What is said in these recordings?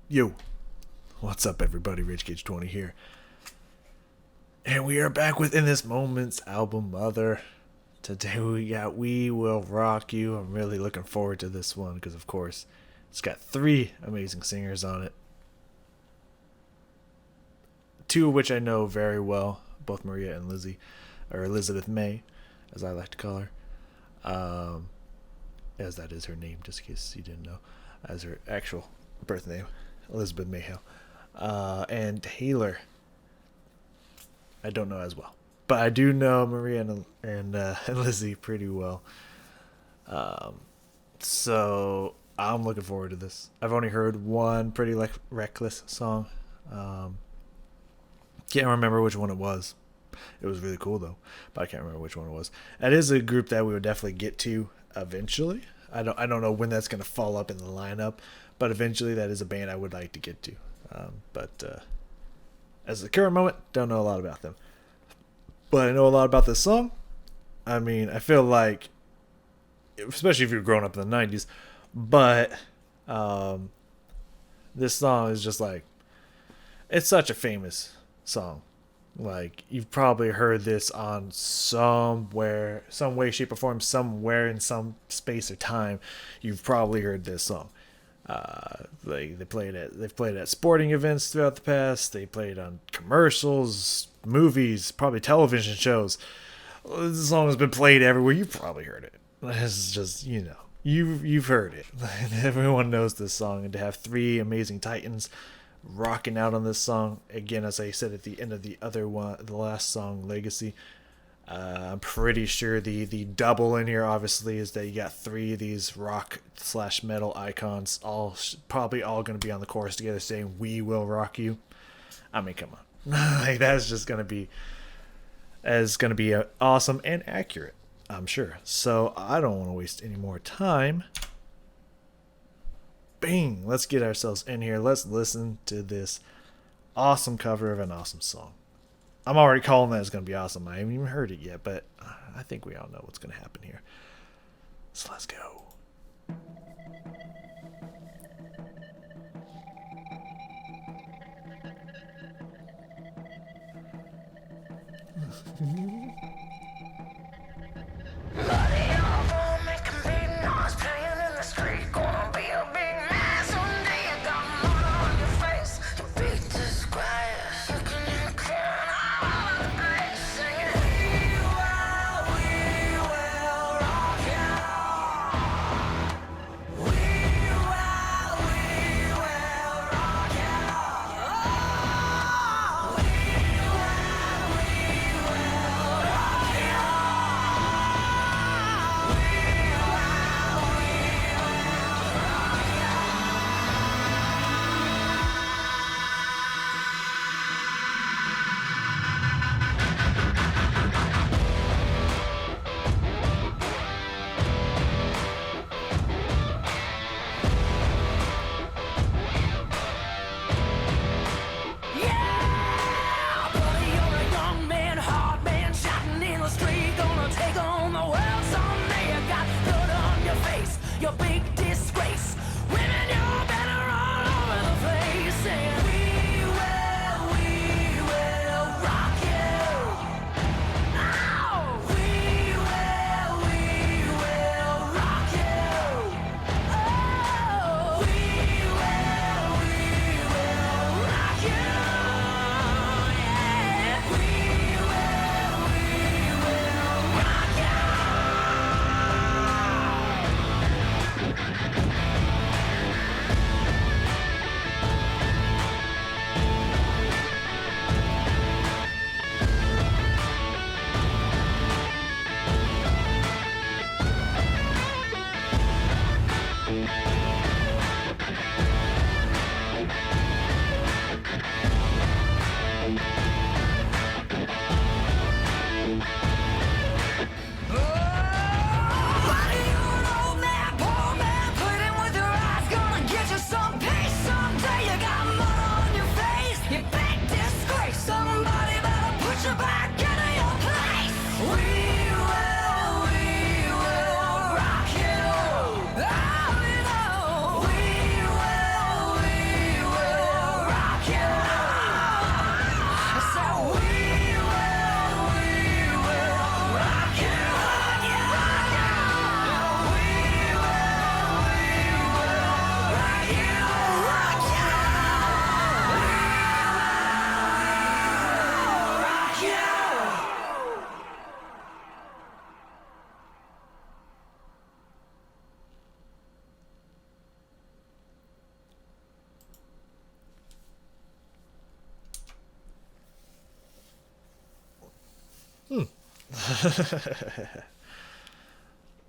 Yo, what's up, everybody? Rage Cage 20 here. And we are back with In This Moment's album Mother. Today we got We Will Rock You. I'm really looking forward to this one because, of course, it's got three amazing singers on it. Two of which I know very well, both Maria and Lizzie, or Elizabeth May, as I like to call her. As that is her name, just in case you didn't know, as her actual birth name, Elizabeth Mayhale. And Taylor, I don't know as well, but I do know Maria and Lizzie pretty well. So I'm looking forward to this. I've only heard one Pretty Reckless song. Can't remember which one it was. It was really cool though, but I can't remember which one it was. It is a group that we would definitely get to eventually. I don't know when that's going to fall up in the lineup, but eventually that is a band I would like to get to. But as the current moment, don't know a lot about them. But I know a lot about this song. I mean, I feel like, especially if you're growing up in the 90s, but this song is just like, it's such a famous song. Like, you've probably heard this on somewhere, some way, shape, or form, somewhere in some space or time. You've probably heard this song. They've played at sporting events throughout the past. They played on commercials, movies, probably television shows. This song has been played everywhere. You've probably heard it. It's just, you've heard it. Everyone knows this song, and to have three amazing titans rocking out on this song again, as I said at the end of the last song, Legacy. I'm pretty sure the double in here obviously is that you got three of these rock / metal icons, probably all going to be on the chorus together saying "We will rock you." I mean, come on, like that's just going to be awesome and accurate, I'm sure. So I don't want to waste any more time. Bang! Let's get ourselves in here. Let's listen to this awesome cover of an awesome song. I'm already calling that it's going to be awesome. I haven't even heard it yet, but I think we all know what's going to happen here. So let's go.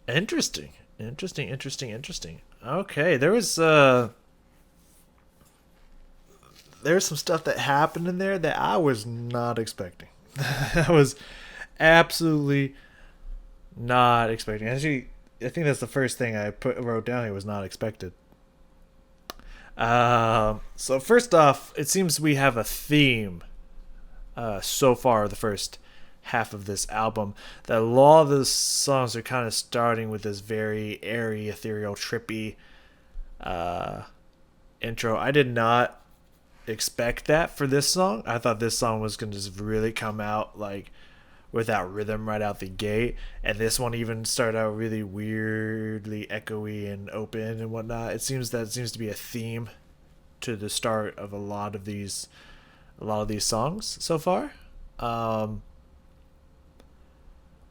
Interesting. Interesting. Okay, there's some stuff that happened in there that I was not expecting. I was absolutely not expecting. Actually, I think that's the first thing I wrote down here was not expected. So first off, it seems we have a theme so far the first half of this album. That a lot of the songs are kind of starting with this very airy, ethereal, trippy uh, intro. I did not expect that for this song. I thought this song was going to just really come out like without rhythm right out the gate, and this one even started out really weirdly echoey and open and whatnot. It seems to be a theme to the start of a lot of these songs so far, um,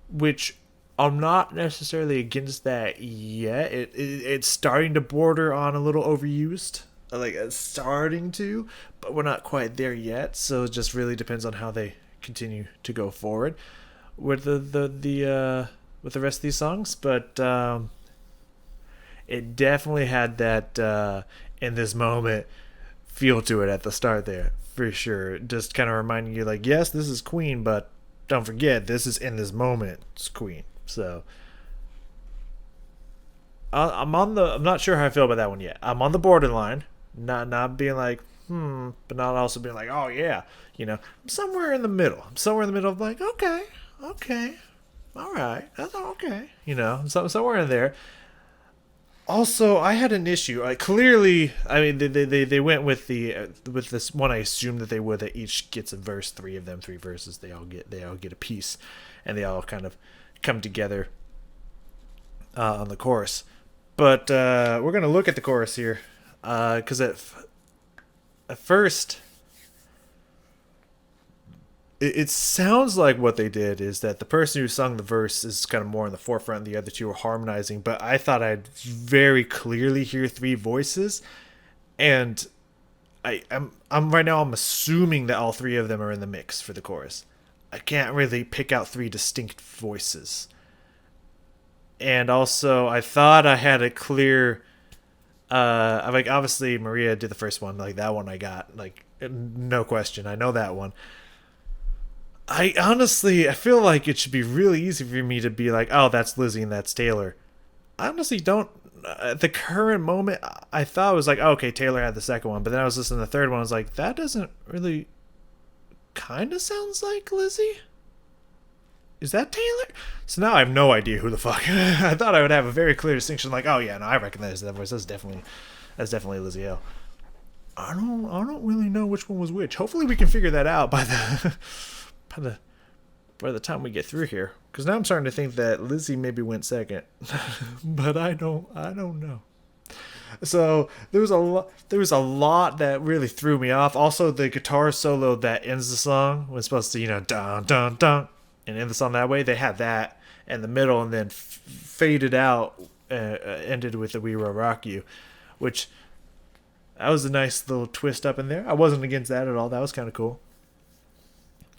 which I'm not necessarily against that yet. It's starting to border on a little overused, like it's starting to, but we're not quite there yet. So it just really depends on how they continue to go forward with the rest of these songs. But it definitely had that in this moment feel to it at the start there for sure. Just kind of reminding you like, yes, this is Queen, but don't forget this is in this moment it's Queen. So I'm not sure how I feel about that one yet. I'm on the borderline, not being like but not also being like, oh yeah, I'm somewhere in the middle. I'm somewhere in the middle of like, okay, all right, that's okay, so somewhere in there. Also, I had an issue. Clearly, I mean, they went with this one. I assumed that they would. That each gets a verse. Three of them, three verses. They all get a piece, and they all kind of come together on the chorus. But we're gonna look at the chorus here, because at first it sounds like what they did is that the person who sung the verse is kind of more in the forefront and the other two are harmonizing, but I thought I'd very clearly hear three voices, and I'm right now I'm assuming that all three of them are in the mix for the chorus. I can't really pick out three distinct voices. And also I thought I had a clear like obviously Maria did the first one, like that one I got, like no question. I know that one. I feel like it should be really easy for me to be like, oh, that's Lizzie and that's Taylor. I honestly don't. At the current moment, I thought it was like, oh, okay, Taylor had the second one, but then I was listening to the third one. I was like, that doesn't really kind of sounds like Lizzie. Is that Taylor? So now I have no idea who the fuck. I thought I would have a very clear distinction, like, oh yeah, no, I recognize that voice. That's definitely Lizzie L. I don't really know which one was which. Hopefully we can figure that out by the by the by the time we get through here, because now I'm starting to think that Lizzie maybe went second, but I don't know. So there was a lot that really threw me off. Also, the guitar solo that ends the song was supposed to dun dun dun and end the song that way. They had that in the middle and then faded out, ended with the "We Will Rock You," which that was a nice little twist up in there. I wasn't against that at all. That was kind of cool.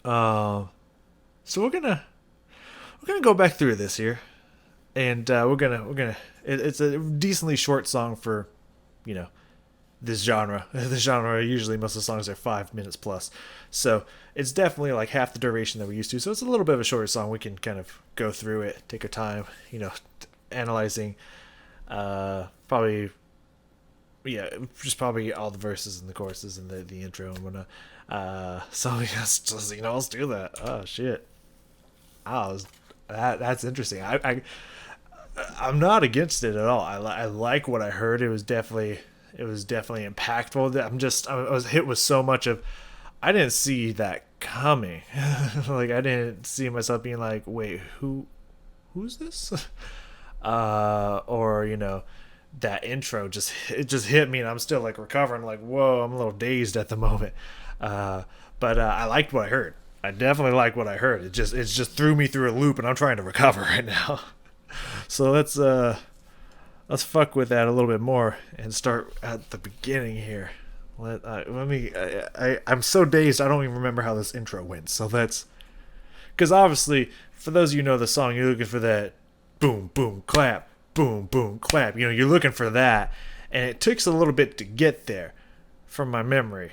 Uh, so we're gonna go back through this here, and we're gonna. It's a decently short song for, you know, this genre. This genre usually most of the songs are 5 minutes plus, so it's definitely like half the duration that we're used to. So it's a little bit of a shorter song. We can kind of go through it, take our time, analyzing. Probably yeah, just probably all the verses and the choruses and the intro and whatnot. So let's do that. Oh shit. Oh, that's interesting. I'm not against it at all. I like what I heard. It was definitely impactful. I was hit with so much of I didn't see that coming. Like I didn't see myself being like, wait, who's this? Or that intro just hit me and I'm still like recovering, like whoa, I'm a little dazed at the moment. But I liked what I heard. I definitely liked what I heard. It just threw me through a loop and I'm trying to recover right now. So let's fuck with that a little bit more and start at the beginning here. Let me I'm so dazed I don't even remember how this intro went. So let's Because obviously, for those of you who know the song, you're looking for that boom, boom, clap, boom, boom, clap. You know, you're looking for that. And it takes a little bit to get there from my memory.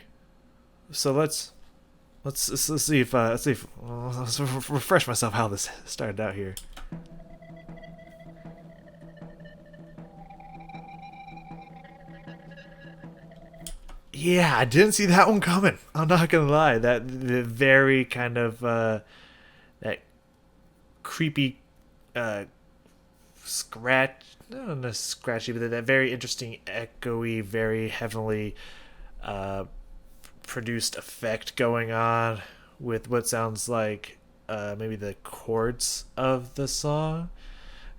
So let's see if let's refresh myself how this started out here. Yeah, I didn't see that one coming. I'm not gonna lie. That the very kind of that creepy scratch, no, not scratchy, but that very interesting, echoey, very heavily uh, produced effect going on with what sounds like maybe the chords of the song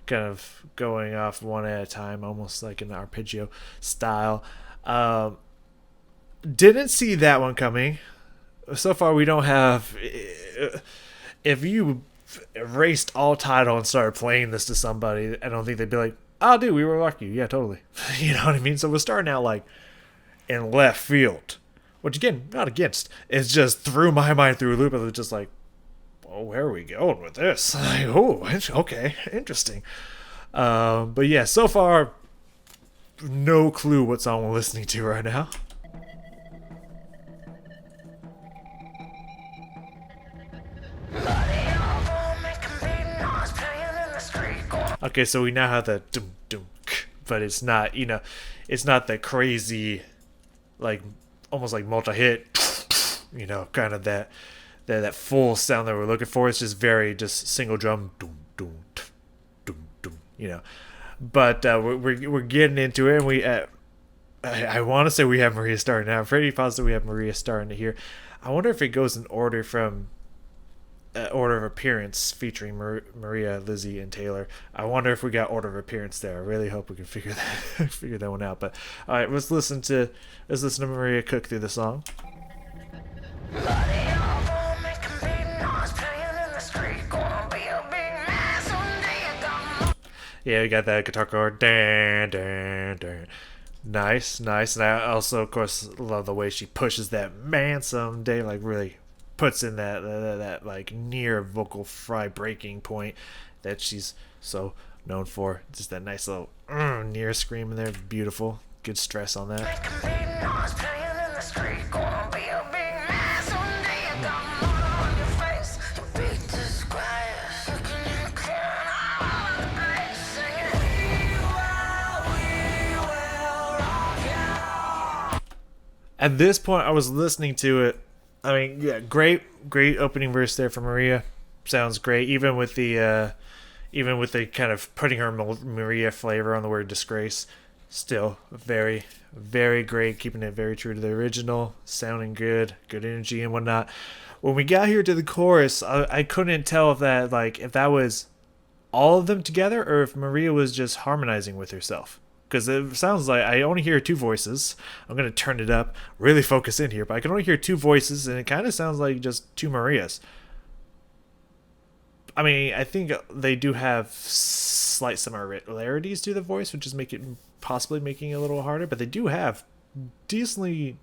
kind of going off one at a time, almost like an arpeggio style. Didn't see that one coming. So far, we don't have. If you erased all title and started playing this to somebody, I don't think they'd be like, "Oh, dude, we were lucky." Yeah, totally. You know what I mean? So we're starting out like in left field, which again, not against. It's just threw my mind through a loop. I was just like, "Oh, where are we going with this?" Like, oh, okay, interesting. But yeah, so far, no clue what song we're listening to right now. Okay, so we now have the dum dum, but it's not, you know, it's not the crazy, like almost like multi-hit, you know, kind of that full sound that we're looking for. It's just very just single drum, dum dum dum dum, you know. But we're getting into it, and I want to say we have Maria starting now. I'm pretty positive we have Maria starting to hear. I wonder if it goes in order from order of appearance featuring Maria, Lizzie, and Taylor. I wonder if we got order of appearance there. I really hope we can figure that one out. But all right, let's listen to Maria cook through the song. Yeah, we got that guitar chord. Dan, dan, dan. Nice. And I also, of course, love the way she pushes that "man someday," like really puts in that like near vocal fry breaking point that she's so known for. Just that nice little near scream in there. Beautiful. Good stress on that. At this point, I was listening to it. I mean, yeah, great opening verse there for Maria. Sounds great, even with the kind of putting her Maria flavor on the word disgrace. Still very, very great, keeping it very true to the original, sounding good energy and whatnot. When we got here to the chorus, I couldn't tell if that was all of them together or if Maria was just harmonizing with herself. Because it sounds like I only hear two voices. I'm going to turn it up, really focus in here, but I can only hear two voices, and it kind of sounds like just two Marias. I mean, I think they do have slight similarities to the voice, which is possibly making it a little harder, but they do have decently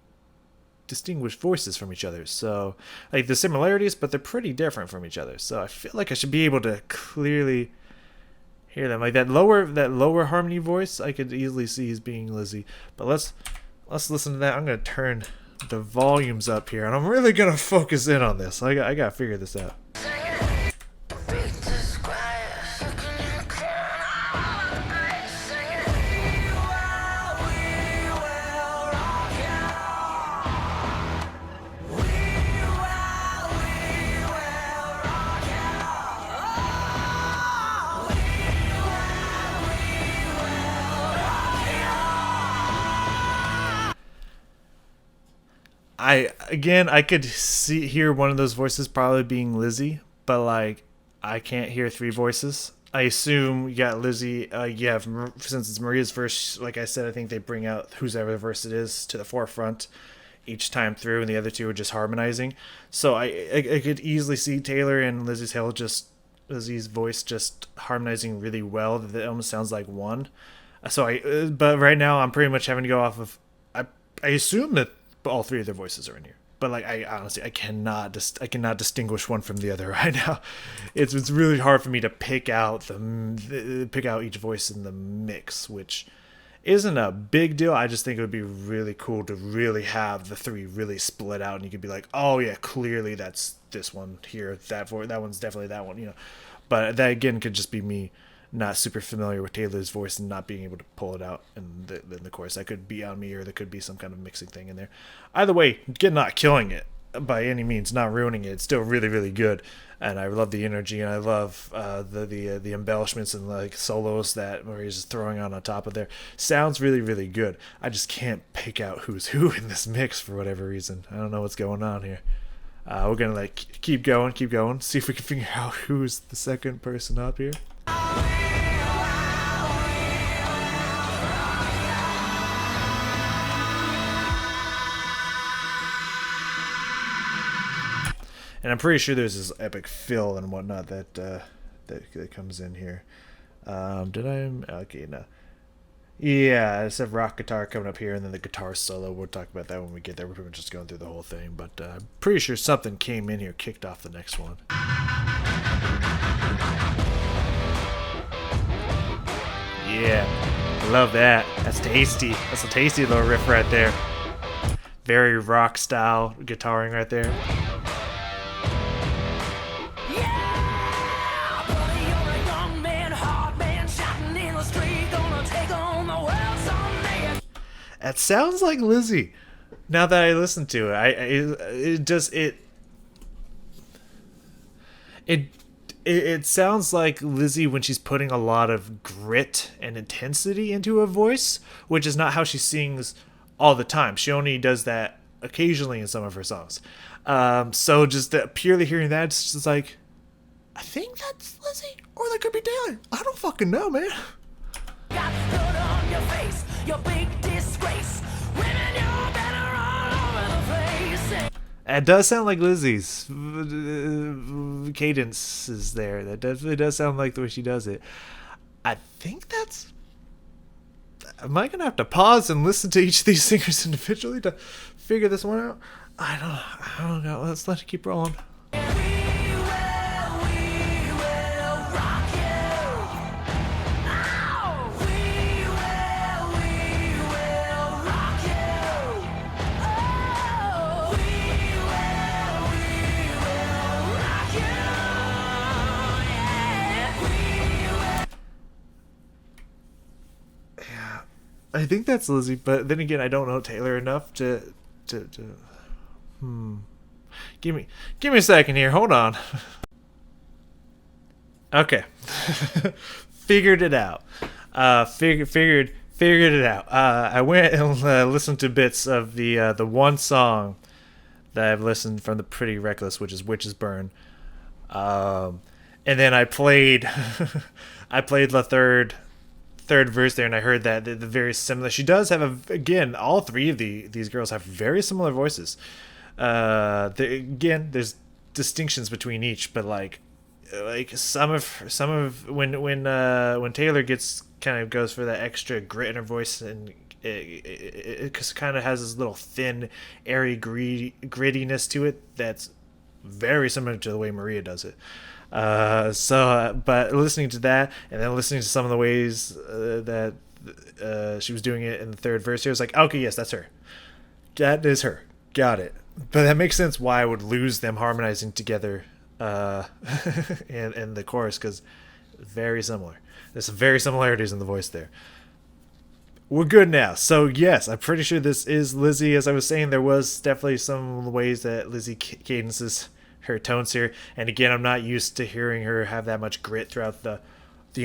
distinguished voices from each other. So, like, the similarities, but they're pretty different from each other. So I feel like I should be able to clearly hear them. Like that lower harmony voice, I could easily see as being Lizzie. But let's listen to that. I'm gonna turn the volumes up here, and I'm really gonna focus in on this. I gotta figure this out. I could hear one of those voices probably being Lizzie, but like I can't hear three voices. I assume you got Lizzie. Since it's Maria's verse, like I said, I think they bring out whoever verse it is to the forefront each time through, and the other two are just harmonizing. So I could easily see Taylor and Lizzie's voice just harmonizing really well. That it almost sounds like one. But right now I'm pretty much having to go off of. I assume that all three of their voices are in here. but like I honestly I cannot distinguish one from the other right now. It's really hard for me to pick out pick out each voice in the mix, which isn't a big deal. I just think it would be really cool to really have the three really split out, and you could be like, oh yeah, clearly that's this one here, that one's definitely that one, you know. But that again could just be me not super familiar with Taylor's voice and not being able to pull it out in the chorus. That could be on me, or there could be some kind of mixing thing in there. Either way, again, not killing it by any means, not ruining it. It's still really, really good, and I love the energy, and I love the embellishments and like solos that Maria's just throwing on top of there. Sounds really, really good. I just can't pick out who's who in this mix for whatever reason. I don't know what's going on here. We're gonna like keep going, see if we can figure out who's the second person up here. And I'm pretty sure there's this epic fill and whatnot that comes in here. Did I? Okay, no. Yeah, I said rock guitar coming up here, and then the guitar solo. We'll talk about that when we get there. We're pretty much just going through the whole thing, but I'm pretty sure something came in here, kicked off the next one. Yeah, love that. That's tasty. That's a tasty little riff right there. Very rock style guitaring right there. That sounds like Lizzie. Now that I listen to it, it sounds like Lizzie when she's putting a lot of grit and intensity into her voice, which is not how she sings all the time. She only does that occasionally in some of her songs. So just purely hearing that, it's just like, I think that's Lizzie, or that could be Taylor. I don't fucking know, man. Got blood on your face, your big disgrace. Women, you're better all over the place. It does sound like Lizzie's cadence is there. That definitely does sound like the way she does it. I think that's. Am I gonna have to pause and listen to each of these singers individually to figure this one out? I don't know. Let's let it keep rolling. I think that's Lizzie, but then again, I don't know Taylor enough to Give me a second here. Hold on. Okay. Figured it out. Figured it out. I went and listened to bits of the one song that I've listened from the Pretty Reckless, which is Witches Burn. And then I played the third verse there, and I heard that the very similar. She does have again, all three of these girls have very similar voices. Again, there's distinctions between each, but like some of when Taylor gets kind of goes for that extra grit in her voice, and it kind of has this little thin, airy grittiness to it that's very similar to the way Maria does it. But listening to that, and then listening to some of the ways that she was doing it in the third verse here, I was like, okay, yes, that's her. That is her. Got it. But that makes sense why I would lose them harmonizing together in the chorus, because very similar. There's some very similarities in the voice there. We're good now. So yes, I'm pretty sure this is Lizzie. As I was saying, there was definitely some ways that Lizzie cadences her tones here, and again, I'm not used to hearing her have that much grit throughout the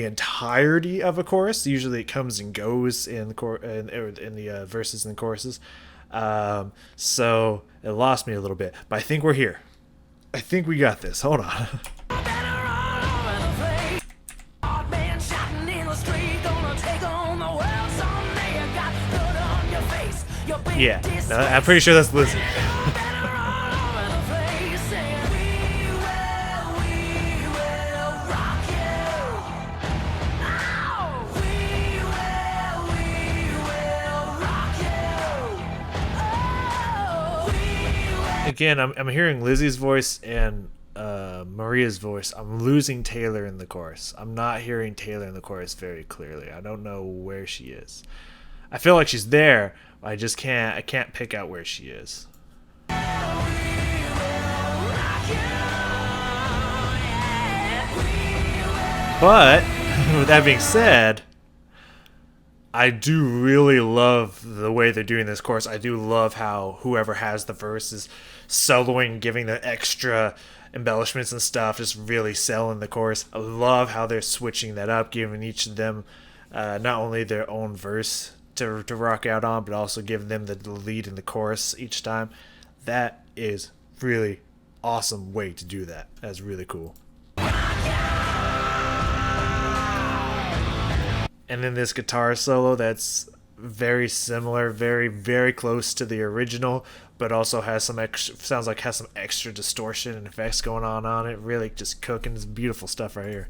entirety of a chorus. Usually it comes and goes in the verses and the choruses. So it lost me a little bit, but I think we're here. I think we got this. Hold on. Yeah, no, I'm pretty sure that's Lizzie. again, I'm hearing Lizzie's voice and Maria's voice. I'm losing Taylor in the chorus. I'm not hearing Taylor in the chorus very clearly. I don't know where she is. I feel like she's there. I just can't. I can't pick out where she is. But with that being said, I do really love the way they're doing this chorus. I do love how whoever has the verse is soloing, giving the extra embellishments and stuff, just really selling the chorus. I love how they're switching that up, giving each of them not only their own verse to rock out on, but also giving them the lead in the chorus each time. That is really awesome way to do that. That's really cool. And then this guitar solo that's very similar, very, very close to the original, but also has some extra, sounds like has some extra distortion and effects going on it. Really just cooking. This beautiful stuff right here.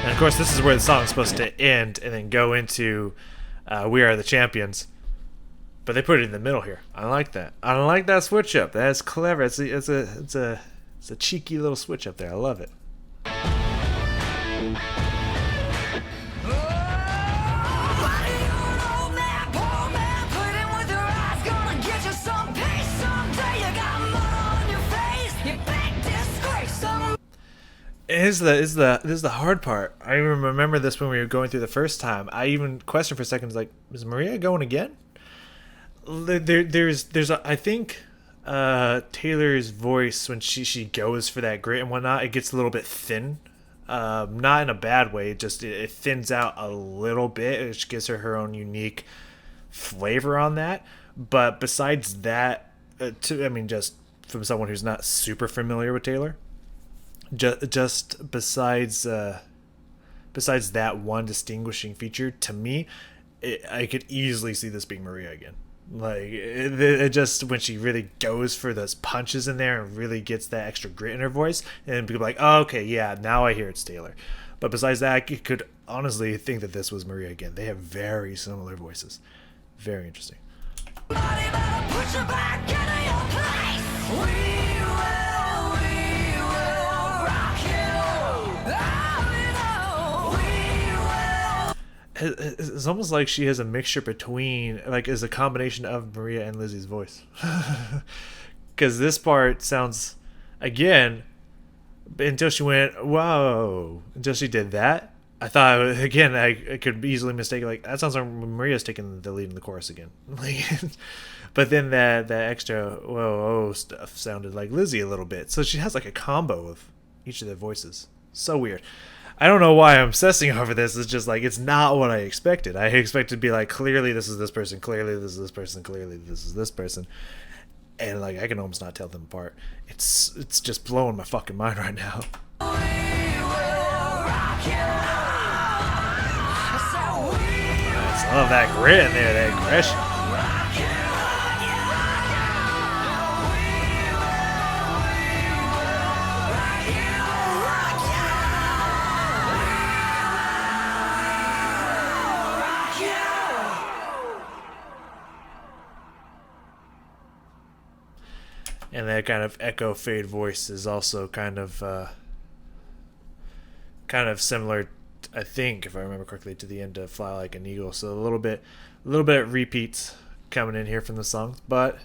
And of course, this is where the song's supposed to end and then go into "We Are the Champions," but they put it in the middle here. I like that. I like that switch up. That's clever. It's a cheeky little switch up there. I love it. This is the hard part. I even remember this when we were going through the first time. I even questioned for a second, like, is Maria going again? I think Taylor's voice when she goes for that grit and whatnot, it gets a little bit thin. Not in a bad way. It thins out a little bit, which gives her own unique flavor on that. But besides that, just from someone who's not super familiar with Taylor. Just besides that one distinguishing feature, to me, I could easily see this being Maria again. Like it just when she really goes for those punches in there and really gets that extra grit in her voice, and people are like, oh, okay, yeah, now I hear it's Taylor. But besides that, I could honestly think that this was Maria again. They have very similar voices. Very interesting. It's almost like she has a mixture between, like, is a combination of Maria and Lizzie's voice. Because this part sounds, again, until she went, whoa, until she did that, I thought, again, I could easily mistake, like, that sounds like Maria's taking the lead in the chorus again. Like, but then that extra whoa stuff sounded like Lizzie a little bit. So she has, like, a combo of each of their voices. So weird. I don't know why I'm obsessing over this. It's just like, it's not what I expected. I expected to be like, clearly this is this person, clearly this is this person, clearly this is this person. And like, I can almost not tell them apart. It's just blowing my fucking mind right now. I love that grit in there, that aggression. And that kind of echo fade voice is also kind of similar, I think, if I remember correctly, to the end of "Fly Like an Eagle." So a little bit repeats coming in here from the song. But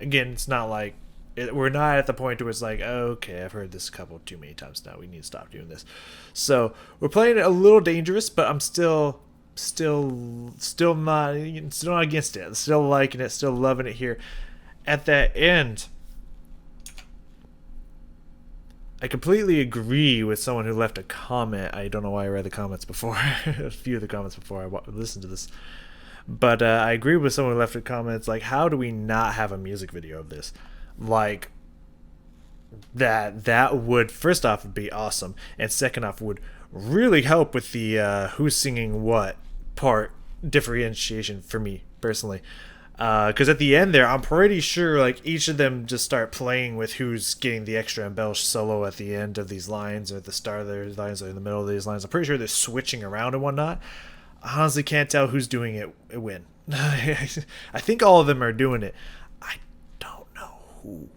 again, it's not like we're not at the point where it's like, okay, I've heard this a couple too many times now. We need to stop doing this. So we're playing it a little dangerous, but I'm still not against it. I'm still liking it, still loving it here. At that end, I completely agree with someone who left a comment. I don't know why I read the comments before. A few of the comments before I listened to this. But I agree with someone who left a comment. It's like, how do we not have a music video of this? Like, that would, first off, be awesome. And second off, would really help with the who's singing what part differentiation for me personally. Because at the end there, I'm pretty sure like each of them just start playing with who's getting the extra embellished solo at the end of these lines, or the start of their lines, or in the middle of these lines. I'm pretty sure they're switching around and whatnot. I honestly can't tell who's doing it when. I think all of them are doing it. I don't know who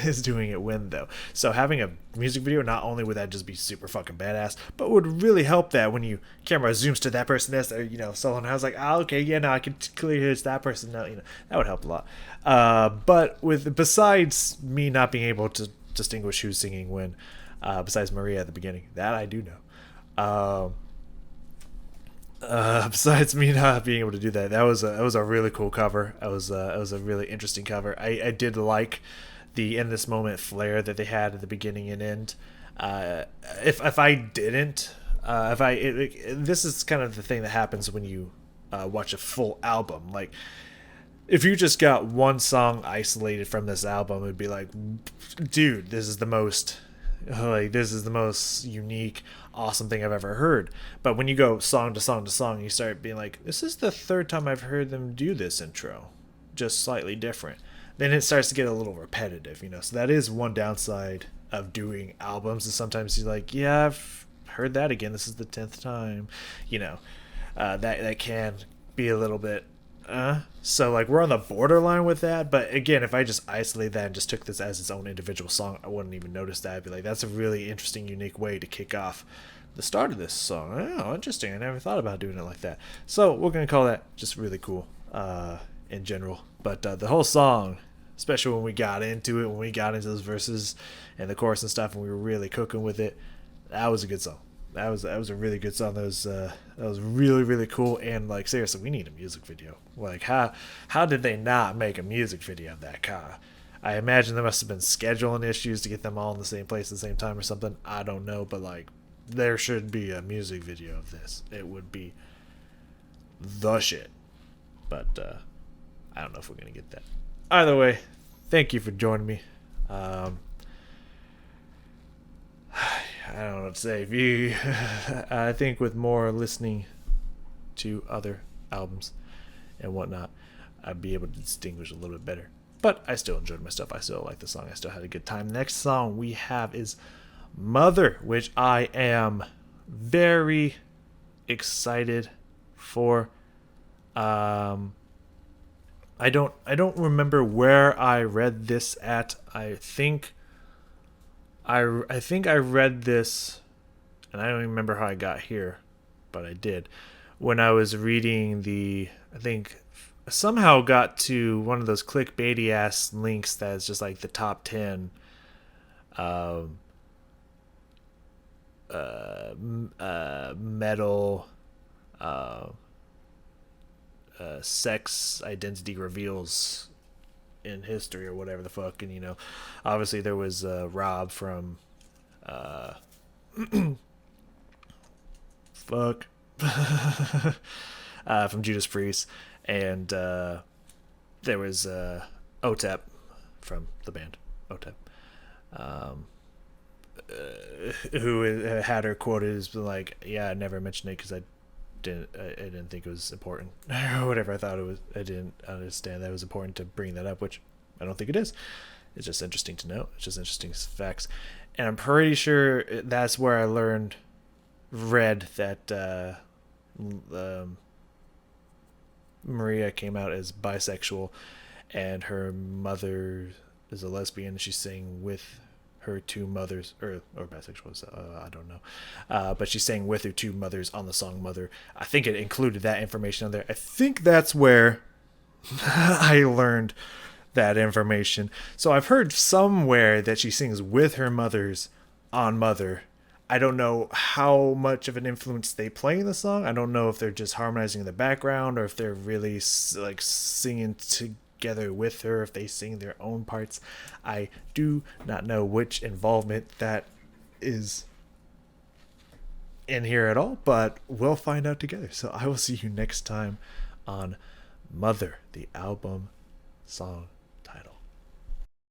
is doing it when though. So having a music video, not only would that just be super fucking badass, but would really help that when you camera zooms to that person that's someone I was like, oh, okay, yeah, no, I can clearly hear it's that person now. That would help a lot. But besides me not being able to distinguish who's singing when, besides Maria at the beginning, that I do know. Besides me not being able to do that, that was a really cool cover. It was a really interesting cover. I did like the in this moment flair that they had at the beginning and end. If I didn't, this is kind of the thing that happens when you watch a full album. Like if you just got one song isolated from this album, it'd be like, dude, this is the most unique, awesome thing I've ever heard. But when you go song to song to song, you start being like, this is the third time I've heard them do this intro, just slightly different. Then it starts to get a little repetitive, so that is one downside of doing albums, is sometimes you're like, yeah, I've heard that again, this is the 10th time. That can be a little bit so like we're on the borderline with that. But again, if I just isolate that and just took this as its own individual song, I wouldn't even notice that. I'd be like, that's a really interesting, unique way to kick off the start of this song. Oh, interesting, I never thought about doing it like that. So we're gonna call that just really cool in general. But the whole song, especially when we got into it, when we got into those verses and the chorus and stuff, and we were really cooking with it, that was a good song. That was a really good song. That was really, really cool. And like seriously, we need a music video. Like how did they not make a music video of that car? I imagine there must have been scheduling issues to get them all in the same place at the same time or something. I don't know, but like there should be a music video of this. It would be the shit. But I don't know if we're gonna get that. Either way, thank you for joining me. I don't know what to say. If you, I think with more listening to other albums and whatnot, I'd be able to distinguish a little bit better. But I still enjoyed my stuff. I still like the song. I still had a good time. Next song we have is Mother, which I am very excited for. I don't remember where I read this at. I think I read this, and I don't even remember how I got here, but I did. When I was reading I think somehow got to one of those clickbaity ass links that's just like the top 10 metal sex identity reveals in history or whatever the fuck. And obviously there was Rob from fuck from Judas Priest, and there was OTEP from the band OTEP, who had her quoted as like, yeah, I never mentioned it because I didn't think it was important or whatever. I thought it was. I didn't understand that it was important to bring that up, which I don't think it is. It's just interesting to know. It's just interesting facts, and I'm pretty sure that's where I read that Maria came out as bisexual, and her mother is a lesbian. And she's saying with her two mothers, or bisexual, I don't know, but she's saying with her two mothers on the song Mother. I think it included that information on there. I think that's where I learned that information. So I've heard somewhere that she sings with her mothers on Mother. I don't know how much of an influence they play in the song. I don't know if they're just harmonizing in the background or if they're really like singing together with her, if they sing their own parts. I do not know which involvement that is in here at all, but we'll find out together. So I will see you next time on Mother, the album song